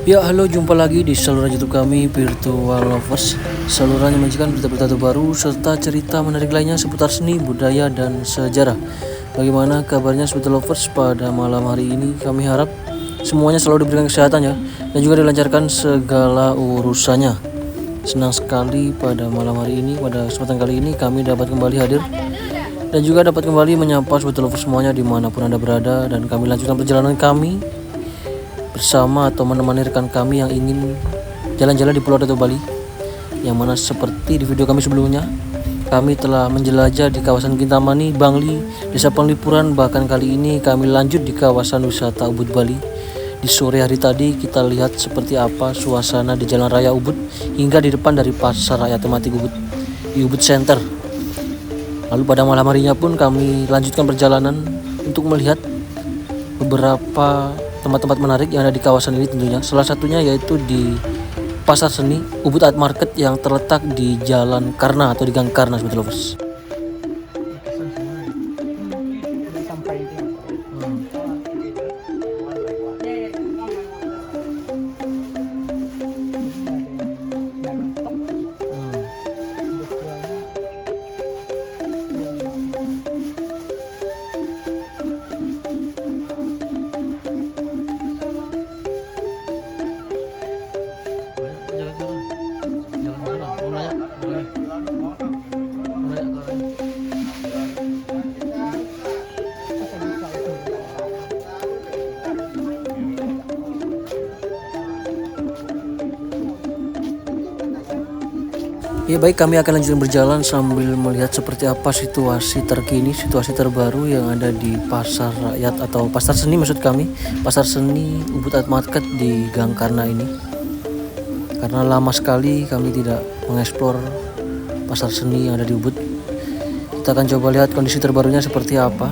Ya, halo, jumpa lagi di saluran YouTube kami, Virtual Lovers. Saluran yang menyajikan berita-berita terbaru serta cerita menarik lainnya seputar seni, budaya, dan sejarah. Bagaimana kabarnya Virtual Lovers pada malam hari ini? Kami harap semuanya selalu diberikan kesehatan ya, dan juga dilancarkan segala urusannya. Senang sekali pada malam hari ini, pada kesempatan kali ini kami dapat kembali hadir dan juga dapat kembali menyapa Virtual Lovers semuanya dimanapun Anda berada, dan kami lanjutkan perjalanan kami bersama atau menemani rekan kami yang ingin jalan-jalan di Pulau Datu Bali, yang mana seperti di video kami sebelumnya kami telah menjelajah di kawasan Kintamani, Bangli, Desa Penglipuran. Bahkan kali ini kami lanjut di kawasan wisata Ubud Bali. Di sore hari tadi kita lihat seperti apa suasana di Jalan Raya Ubud hingga di depan dari Pasar Rakyat Tematik Ubud di Ubud Center. Lalu pada malam harinya pun kami lanjutkan perjalanan untuk melihat beberapa tempat-tempat menarik yang ada di kawasan ini tentunya. Salah satunya yaitu di Pasar Seni Ubud Art Market yang terletak di Jalan Karna atau di Gang Karna, Sobat Lovers. Ya baik, kami akan lanjutkan berjalan sambil melihat seperti apa situasi terkini, situasi terbaru yang ada di Pasar Rakyat atau Pasar Seni maksud kami, Pasar Seni Ubud Art Market di Gang Karna ini. Karena lama sekali kami tidak mengeksplor pasar seni yang ada di Ubud. Kita akan coba lihat kondisi terbarunya seperti apa.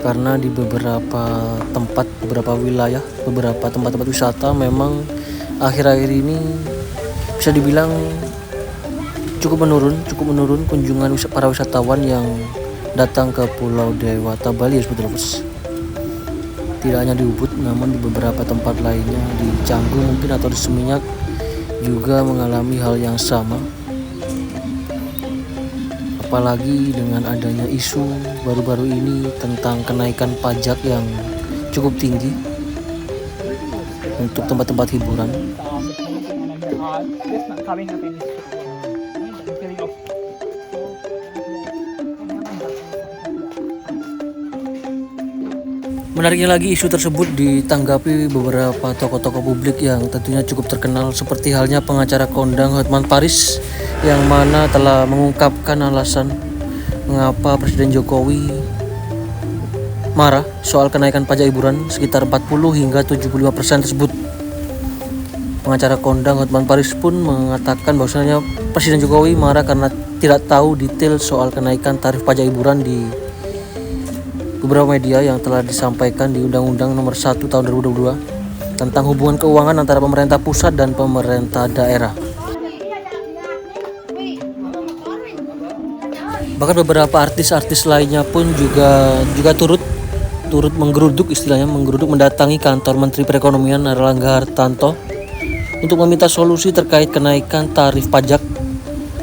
Karena di beberapa tempat, beberapa wilayah, beberapa tempat-tempat wisata memang akhir-akhir ini bisa dibilang cukup menurun kunjungan para wisatawan yang datang ke Pulau Dewata Bali ya, Sobat Lovers. Tidak hanya di Ubud, namun di beberapa tempat lainnya, di Canggu mungkin atau di Seminyak juga mengalami hal yang sama. Apalagi dengan adanya isu baru-baru ini tentang kenaikan pajak yang cukup tinggi untuk tempat-tempat hiburan. Menariknya lagi, isu tersebut ditanggapi beberapa tokoh-tokoh publik yang tentunya cukup terkenal, seperti halnya pengacara kondang Hotman Paris yang mana telah mengungkapkan alasan mengapa Presiden Jokowi marah soal kenaikan pajak hiburan sekitar 40 hingga 75% tersebut. Pengacara kondang Hotman Paris pun mengatakan bahwasanya Presiden Jokowi marah karena tidak tahu detail soal kenaikan tarif pajak hiburan di beberapa media yang telah disampaikan di Undang-Undang Nomor 1 Tahun 2022 tentang hubungan keuangan antara pemerintah pusat dan pemerintah daerah. Bahkan beberapa artis-artis lainnya pun juga turut menggeruduk, istilahnya menggeruduk, mendatangi kantor Menteri Perekonomian Airlangga Hartarto untuk meminta solusi terkait kenaikan tarif pajak,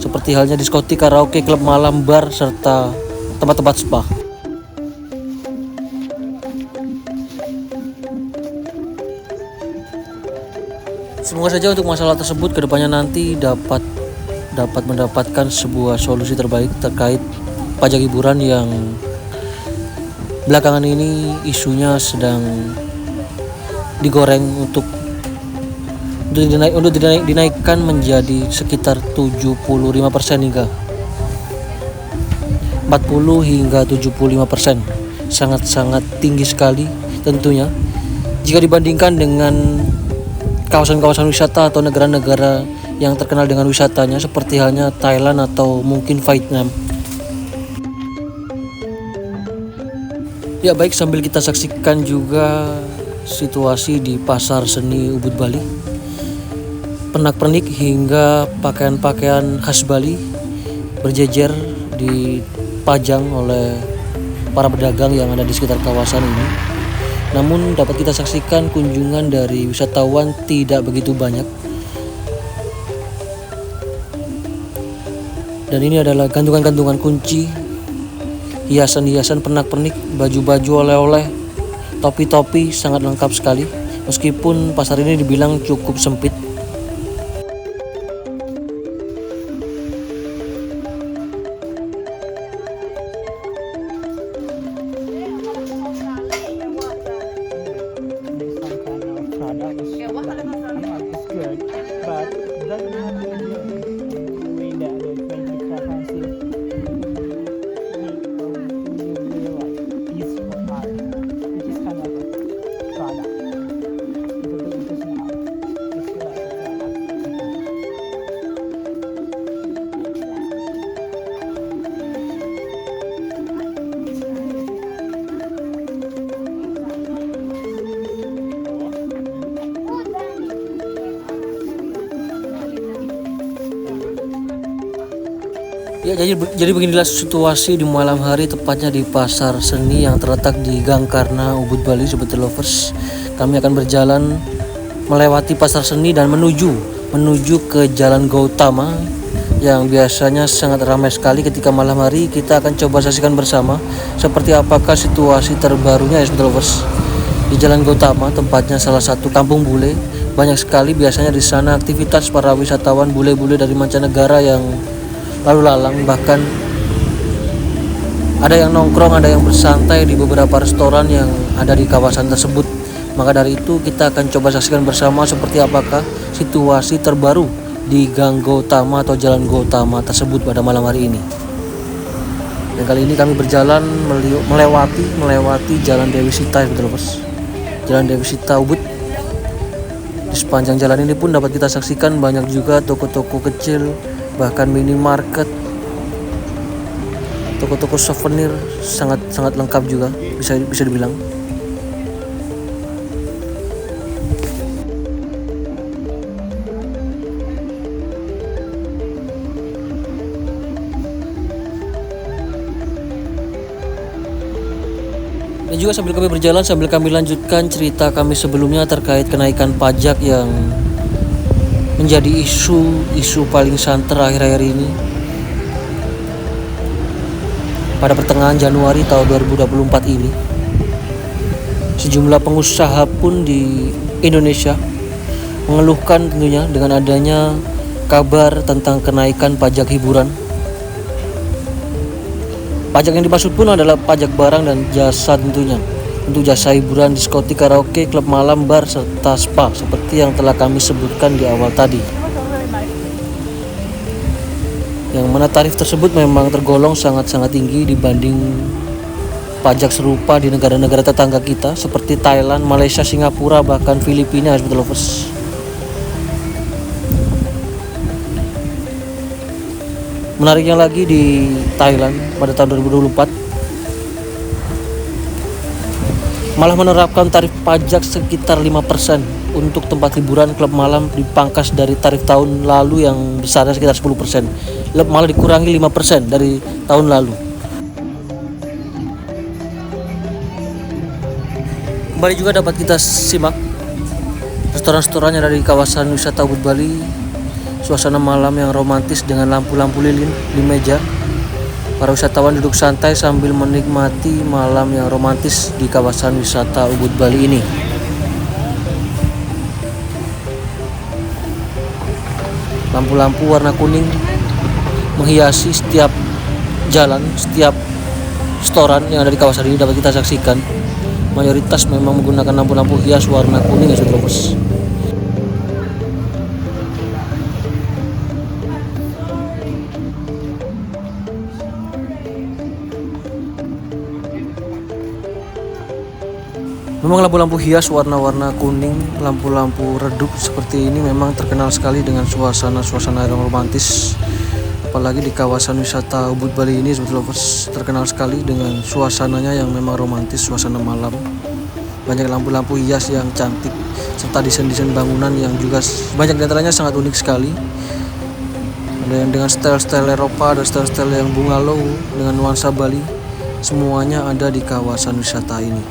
seperti halnya diskotik, karaoke, klub malam, bar, serta tempat-tempat spa. Semoga saja untuk masalah tersebut kedepannya nanti dapat mendapatkan sebuah solusi terbaik terkait pajak hiburan yang belakangan ini isunya sedang digoreng untuk dinaikkan menjadi sekitar 75% hingga 40 hingga 75%. Sangat-sangat tinggi sekali tentunya jika dibandingkan dengan kawasan-kawasan wisata atau negara-negara yang terkenal dengan wisatanya seperti halnya Thailand atau mungkin Vietnam. Ya baik, sambil kita saksikan juga situasi di Pasar Seni Ubud Bali. Pernak-pernik hingga pakaian-pakaian khas Bali berjejer dipajang oleh para pedagang yang ada di sekitar kawasan ini. Namun dapat kita saksikan kunjungan dari wisatawan tidak begitu banyak. Dan ini adalah gantungan-gantungan kunci, hiasan-hiasan pernak-pernik, baju-baju oleh-oleh, topi-topi, sangat lengkap sekali. Meskipun pasar ini dibilang cukup sempit. Ya, jadi beginilah situasi di malam hari, tepatnya di pasar seni yang terletak di Gang Karna, Ubud, Bali, Sobat Lovers. Kami akan berjalan melewati pasar seni dan menuju ke Jalan Gautama yang biasanya sangat ramai sekali ketika malam hari. Kita akan coba saksikan bersama seperti apakah situasi terbarunya ya Sobat Lovers. Di Jalan Gautama, tempatnya salah satu kampung bule. Banyak sekali biasanya di sana aktivitas para wisatawan bule-bule dari mancanegara yang lalu lalang, bahkan ada yang nongkrong, ada yang bersantai di beberapa restoran yang ada di kawasan tersebut. Maka dari itu kita akan coba saksikan bersama seperti apakah situasi terbaru di Gang Gautama atau Jalan Gautama tersebut pada malam hari ini. Dan kali ini kami berjalan melewati Jalan Dewi Sita, Jalan Dewi Sita Ubud. Di sepanjang jalan ini pun dapat kita saksikan banyak juga toko-toko kecil, bahkan minimarket, toko-toko souvenir, sangat lengkap juga bisa dibilang. Dan juga sambil kami berjalan, sambil kami lanjutkan cerita kami sebelumnya terkait kenaikan pajak yang menjadi isu paling santer akhir-akhir ini. Pada pertengahan Januari tahun 2024 ini, sejumlah pengusaha pun di Indonesia mengeluhkan tentunya dengan adanya kabar tentang kenaikan pajak hiburan. Pajak yang dimaksud pun adalah pajak barang dan jasa tentunya, untuk jasa hiburan, diskotik, karaoke, klub malam, bar, serta spa seperti yang telah kami sebutkan di awal tadi. Yang mana tarif tersebut memang tergolong sangat-sangat tinggi dibanding pajak serupa di negara-negara tetangga kita seperti Thailand, Malaysia, Singapura, bahkan Filipina, Sobat Lovers. Menariknya lagi, di Thailand pada tahun 2024 malah menerapkan tarif pajak sekitar 5% untuk tempat hiburan, klub malam, dipangkas dari tarif tahun lalu yang besarnya sekitar 10%. Malah dikurangi 5% dari tahun lalu. Kembali juga dapat kita simak restoran-restoran yang ada di kawasan wisata Ubud, Bali. Suasana malam yang romantis dengan lampu-lampu lilin di meja. Para wisatawan duduk santai sambil menikmati malam yang romantis di kawasan wisata Ubud, Bali ini. Lampu-lampu warna kuning menghiasi setiap jalan, setiap restoran yang ada di kawasan ini dapat kita saksikan. Mayoritas memang menggunakan lampu-lampu hias warna kuning, ya Sobat. Memang lampu-lampu hias warna-warna kuning, lampu-lampu redup seperti ini memang terkenal sekali dengan suasana-suasana yang romantis. Apalagi di kawasan wisata Ubud, Bali ini, Sobat Lovers, terkenal sekali dengan suasananya yang memang romantis, suasana malam. Banyak lampu-lampu hias yang cantik, serta desain-desain bangunan yang juga banyak diantaranya sangat unik sekali. Ada yang dengan style-style Eropa, ada style-style yang bungalow dengan nuansa Bali. Semuanya ada di kawasan wisata ini.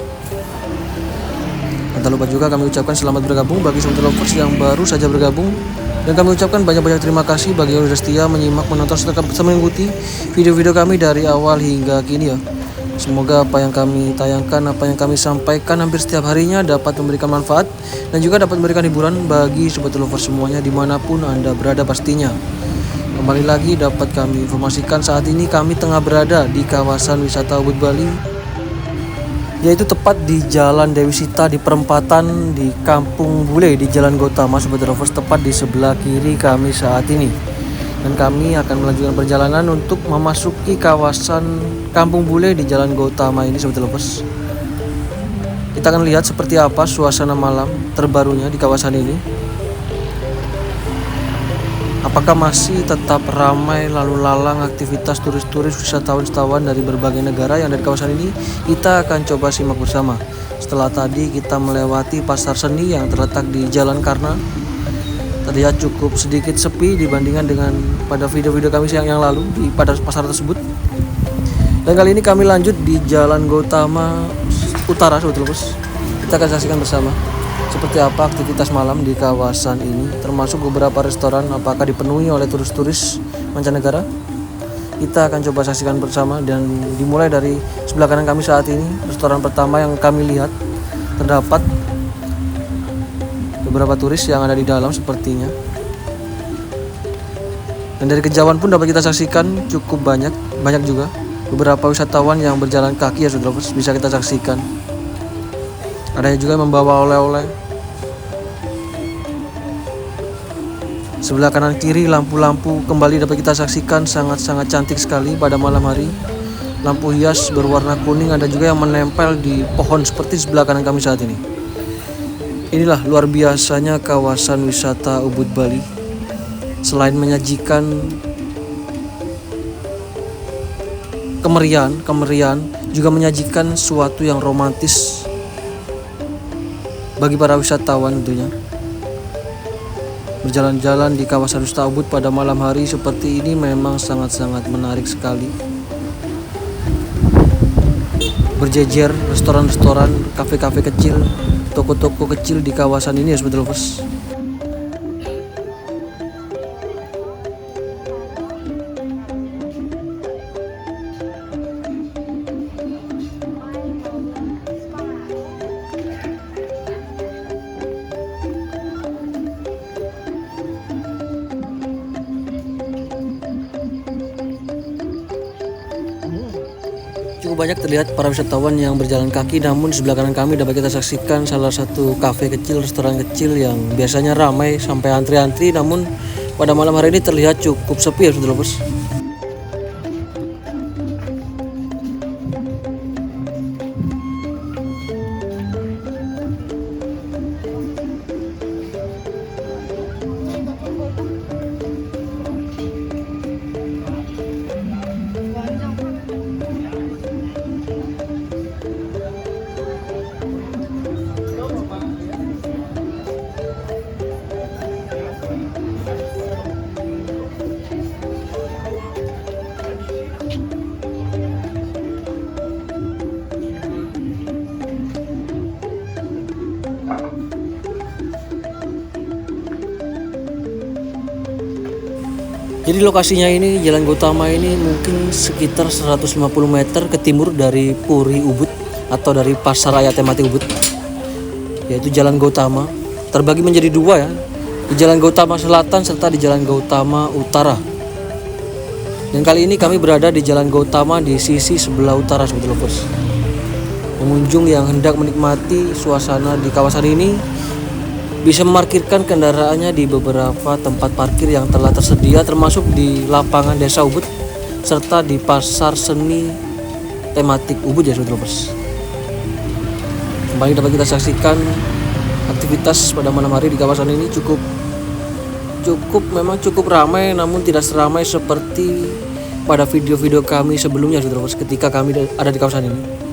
Dan tak lupa juga kami ucapkan selamat bergabung bagi Seputar Lovers yang baru saja bergabung. Dan kami ucapkan banyak-banyak terima kasih bagi yang sudah setia menyimak, menonton, serta mengikuti video-video kami dari awal hingga kini ya. Semoga apa yang kami tayangkan, apa yang kami sampaikan hampir setiap harinya dapat memberikan manfaat dan juga dapat memberikan hiburan bagi Sobat Lovers semuanya dimanapun Anda berada pastinya. Kembali lagi dapat kami informasikan saat ini kami tengah berada di kawasan wisata Ubud Bali, yaitu tepat di Jalan Dewi Sita di perempatan di Kampung Bule di Jalan Gautama. Sobat Lovers, tepat di sebelah kiri kami saat ini. Dan kami akan melanjutkan perjalanan untuk memasuki kawasan Kampung Bule di Jalan Gautama ini, Sobat Lovers. Kita akan lihat seperti apa suasana malam terbarunya di kawasan ini. Apakah masih tetap ramai lalu lalang aktivitas turis-turis wisatawan-wisatawan dari berbagai negara yang ada di kawasan ini? Kita akan coba simak bersama. Setelah tadi kita melewati pasar seni yang terletak di Jalan Karna, terlihat cukup sedikit sepi dibandingkan dengan pada video-video kami siang yang lalu di pada pasar tersebut. Dan kali ini kami lanjut di Jalan Gautama Utara, Sobat Lovers. Kita akan saksikan bersama seperti apa aktivitas malam di kawasan ini, termasuk beberapa restoran apakah dipenuhi oleh turis-turis mancanegara. Kita akan coba saksikan bersama dan dimulai dari sebelah kanan kami saat ini. Restoran pertama yang kami lihat terdapat beberapa turis yang ada di dalam sepertinya. Dan dari kejauhan pun dapat kita saksikan cukup banyak juga beberapa wisatawan yang berjalan kaki ya, Sobat Lovers, bisa kita saksikan. Ada juga yang membawa oleh-oleh. Sebelah kanan kiri lampu-lampu kembali dapat kita saksikan sangat-sangat cantik sekali pada malam hari. Lampu hias berwarna kuning ada juga yang menempel di pohon seperti sebelah kanan kami saat ini. Inilah luar biasanya kawasan wisata Ubud Bali. Selain menyajikan kemeriahan, juga menyajikan sesuatu yang romantis bagi para wisatawan tentunya. Berjalan-jalan di kawasan wisata Ubud pada malam hari seperti ini memang sangat-sangat menarik sekali. Berjejer restoran-restoran, kafe-kafe kecil, toko-toko kecil di kawasan ini ya, Sobat Lovers. Cukup banyak terlihat para wisatawan yang berjalan kaki, namun di sebelah kanan kami dapat kita saksikan salah satu kafe kecil, restoran kecil yang biasanya ramai sampai antri-antri, namun pada malam hari ini terlihat cukup sepi ya, Sobat Lovers. Jadi lokasinya ini, Jalan Gautama ini mungkin sekitar 150 meter ke timur dari Puri Ubud atau dari Pasar Raya Tematik Ubud, yaitu Jalan Gautama. Terbagi menjadi dua ya, di Jalan Gautama Selatan serta di Jalan Gautama Utara. Dan kali ini kami berada di Jalan Gautama di sisi sebelah utara, Sobat Lovers. Pengunjung yang hendak menikmati suasana di kawasan ini bisa memarkirkan kendaraannya di beberapa tempat parkir yang telah tersedia, termasuk di lapangan Desa Ubud serta di Pasar Seni Tematik Ubud ya, Sobat Lovers. Kembali dapat kita saksikan aktivitas pada malam hari di kawasan ini memang cukup ramai, namun tidak seramai seperti pada video-video kami sebelumnya, Sobat Lovers, ketika kami ada di kawasan ini.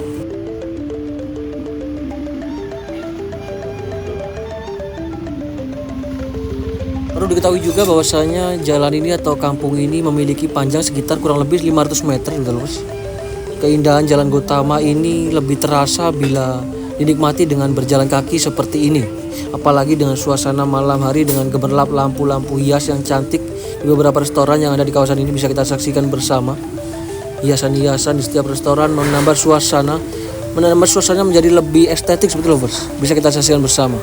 Perlu diketahui juga bahwasanya jalan ini atau kampung ini memiliki panjang sekitar kurang lebih 500 meter, Sobat Lovers. Keindahan Jalan Gautama ini lebih terasa bila dinikmati dengan berjalan kaki seperti ini. Apalagi dengan suasana malam hari dengan gemerlap lampu-lampu hias yang cantik di beberapa restoran yang ada di kawasan ini bisa kita saksikan bersama. Hiasan-hiasan di setiap restoran menambah suasananya menjadi lebih estetik seperti lovers. Bisa kita saksikan bersama.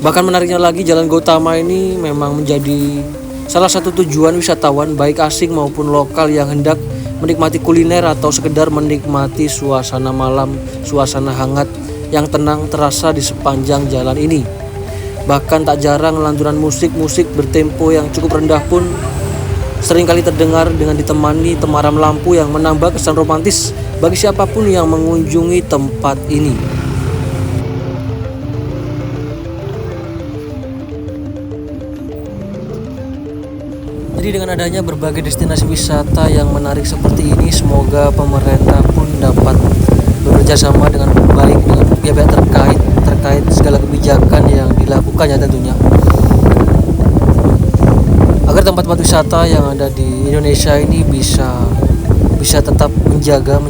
Bahkan menariknya lagi, Jalan Gautama ini memang menjadi salah satu tujuan wisatawan baik asing maupun lokal yang hendak menikmati kuliner atau sekedar menikmati suasana malam, suasana hangat yang tenang terasa di sepanjang jalan ini. Bahkan tak jarang lantunan musik bertempo yang cukup rendah pun seringkali terdengar dengan ditemani temaram lampu yang menambah kesan romantis bagi siapapun yang mengunjungi tempat ini. Jadi dengan adanya berbagai destinasi wisata yang menarik seperti ini, semoga pemerintah pun dapat bekerja sama dengan baik dengan pihak-pihak terkait segala kebijakan yang dilakukannya tentunya, agar tempat-tempat wisata yang ada di Indonesia ini bisa tetap menjaga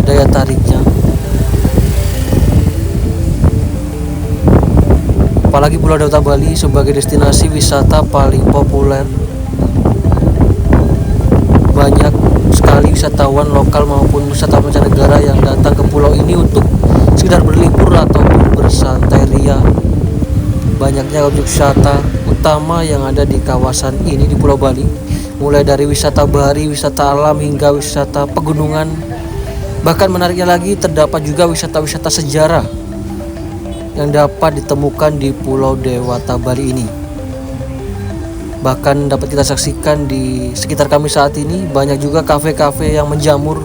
daya tariknya. Apalagi Pulau Dewata Bali sebagai destinasi wisata paling populer. Banyak sekali wisatawan lokal maupun wisatawan mancanegara yang datang ke pulau ini untuk sekedar berlibur ataupun bersantai ria. Banyaknya objek wisata utama yang ada di kawasan ini di Pulau Bali, mulai dari wisata bahari, wisata alam hingga wisata pegunungan. Bahkan menariknya lagi, terdapat juga wisata-wisata sejarah yang dapat ditemukan di Pulau Dewata Bali ini. Bahkan dapat kita saksikan di sekitar kami saat ini banyak juga kafe-kafe yang menjamur,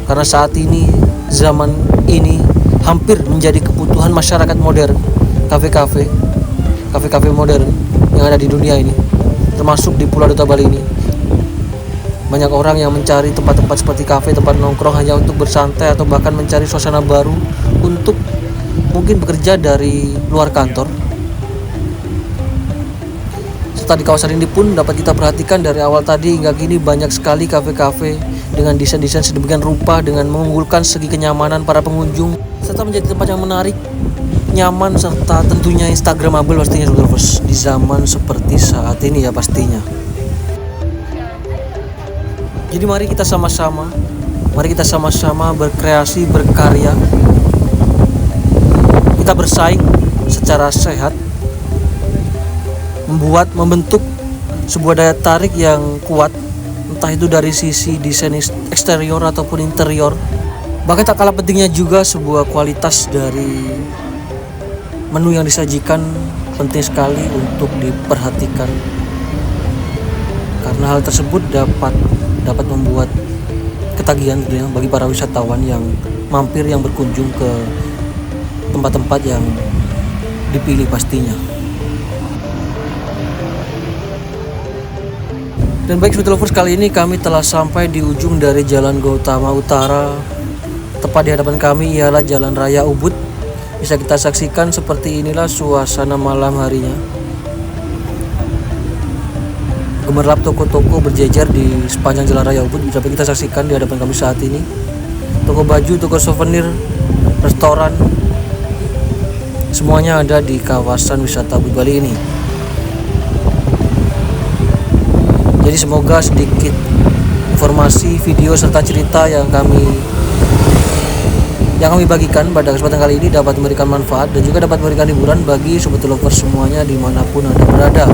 karena saat ini zaman ini hampir menjadi kebutuhan masyarakat modern. Kafe-kafe modern yang ada di dunia ini, termasuk di Pulau Dewata Bali ini. Banyak orang yang mencari tempat-tempat seperti kafe, tempat nongkrong hanya untuk bersantai atau bahkan mencari suasana baru untuk mungkin bekerja dari luar kantor. Serta di kawasan ini pun dapat kita perhatikan dari awal tadi hingga kini banyak sekali kafe-kafe dengan desain-desain sedemikian rupa dengan mengunggulkan segi kenyamanan para pengunjung serta menjadi tempat yang menarik, nyaman serta tentunya instagramable pastinya lovers di zaman seperti saat ini ya pastinya. Jadi mari kita sama-sama berkreasi, berkarya. Kita bersaing secara sehat, membentuk sebuah daya tarik yang kuat, entah itu dari sisi desain eksterior ataupun interior. Bahkan tak kalah pentingnya juga sebuah kualitas dari menu yang disajikan penting sekali untuk diperhatikan, karena hal tersebut dapat membuat ketagihan bagi para wisatawan yang mampir, yang berkunjung ke tempat-tempat yang dipilih pastinya. Dan baik Sweet Lovers, kali ini kami telah sampai di ujung dari Jalan Gautama Utara. Tepat di hadapan kami ialah Jalan Raya Ubud. Bisa kita saksikan seperti inilah suasana malam harinya. Gemerlap toko-toko berjejer di sepanjang Jalan Raya Ubud bisa kita saksikan di hadapan kami saat ini. Toko baju, toko souvenir, restoran, semuanya ada di kawasan wisata Ubud Bali ini. Jadi semoga sedikit informasi, video serta cerita yang kami bagikan pada kesempatan kali ini dapat memberikan manfaat dan juga dapat memberikan hiburan bagi Sobat Lovers semuanya dimanapun Anda berada.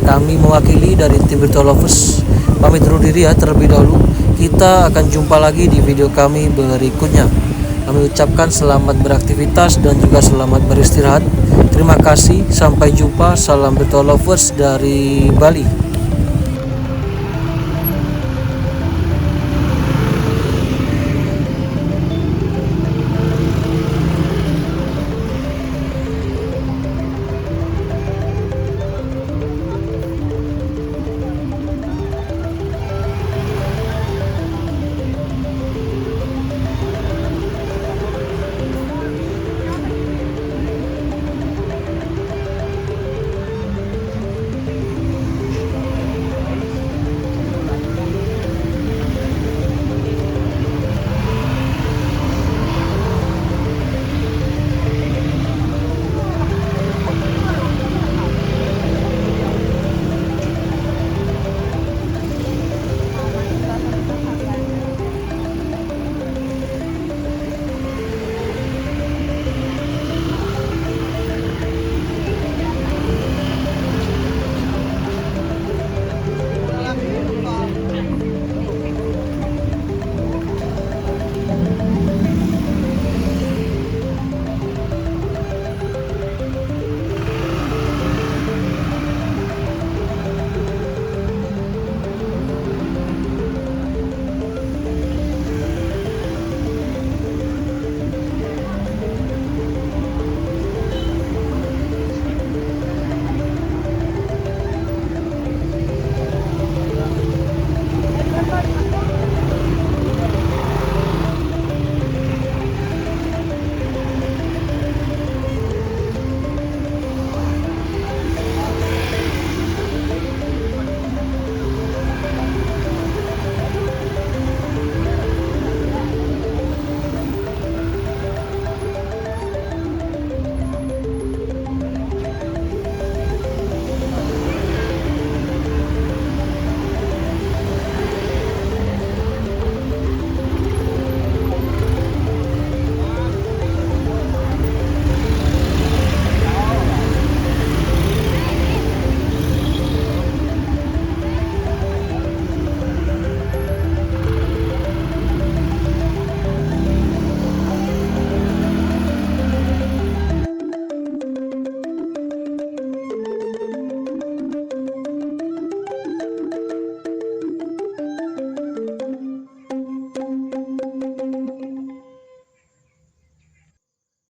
Kami mewakili dari tim Virtual Lovers pamit undur diri ya terlebih dahulu. Kita akan jumpa lagi di video kami berikutnya. Kami ucapkan selamat beraktivitas dan juga selamat beristirahat. Terima kasih, sampai jumpa. Salam Virtual Lovers dari Bali.